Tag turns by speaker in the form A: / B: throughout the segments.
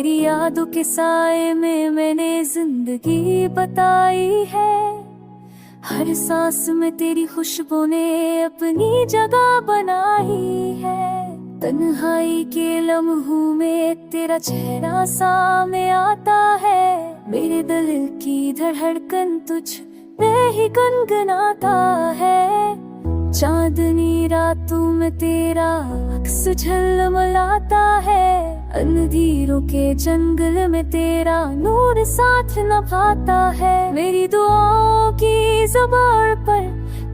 A: तेरी यादों के साए में मैंने जिंदगी बताई है। हर सांस में तेरी खुशबू ने अपनी जगह बनाई है। तन्हाई के लम्हों में तेरा चेहरा सामने आता है। मेरे दिल की धड़कन तुझ पे ही गुनगुनाता है। चांदनी रातों में तेरा अक्स झलमलाता है। अंधेरों के जंगल में तेरा नूर साथ निभाता है। मेरी दुआओं की ज़ुबान पर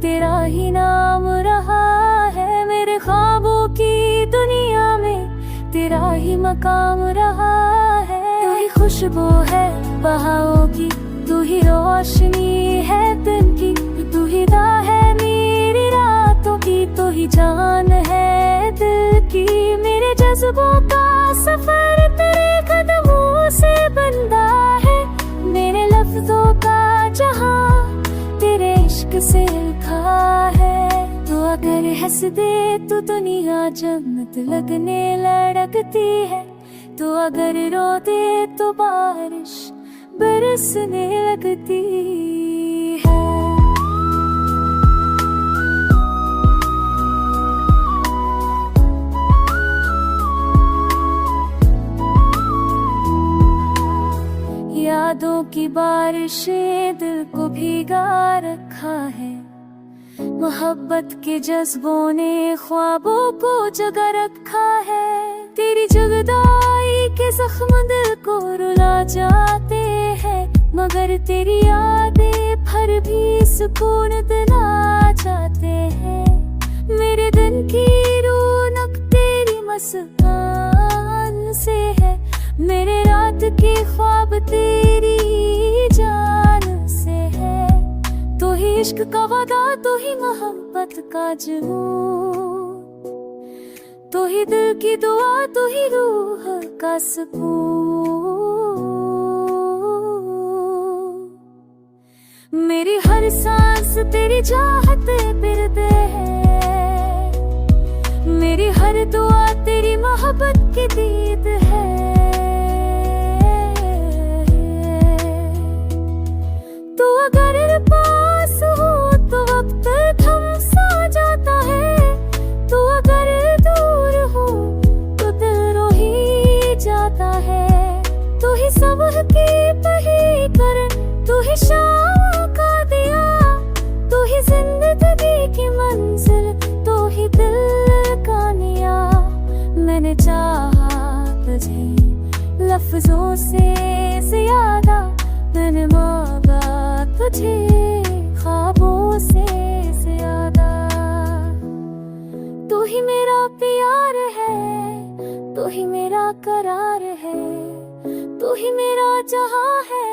A: तेरा ही नाम रहा है। मेरे ख्वाबों की दुनिया में तेरा ही मकाम रहा है। तू ही खुशबू है बहारों की, तू ही रोशनी है दिन की, तू ही राह है मेरी रातों की, तू ही जान है दिल की। मेरे जज्बों का सफर तेरे कदमों से बनता है। मेरे लफ्जों का जहां तेरे इश्क से लिखा है। तू अगर हंस दे तो दुनिया जन्नत लगने लड़कती है। तू अगर रो दे तो बारिश बरसने लगती है। यादों की बारिशें दिल को भीगा रखा है। मोहब्बत के जज्बों ने ख्वाबों को जगा रखा है। तेरी जुदाई के जख्म दिल को रुला जाते हैं, मगर तेरी यादें भर भी सुकून दिला जाते हैं। मेरे दिन की रौनक तेरी मुस्कान से है। मेरे रात के ख्वाब तेरी जान से है। तू ही इश्क का वादा, तू ही मोहब्बत का जुनून, तू ही दिल की दुआ, तू ही रूह का सुकून। मेरी हर सांस तेरी चाहत बिरदे है। मेरी हर दुआ तेरी मोहब्बत की दीद है। तू अगर पास हो तो वक्त थम सा जाता है। तू अगर दूर हो तो दिल रो ही जाता है। तू ही सबह की पही कर, तू ही शाम का दिया, तू ही जिंदगी की मंजिल, तू ही दिल का निया। मैंने चाहा तुझे लफ्जों से ज्यादा, मैंने मांगा तुझे ख्वाबों से ज्यादा। तू ही मेरा प्यार है, तू ही मेरा करार है, तू ही मेरा जहां है।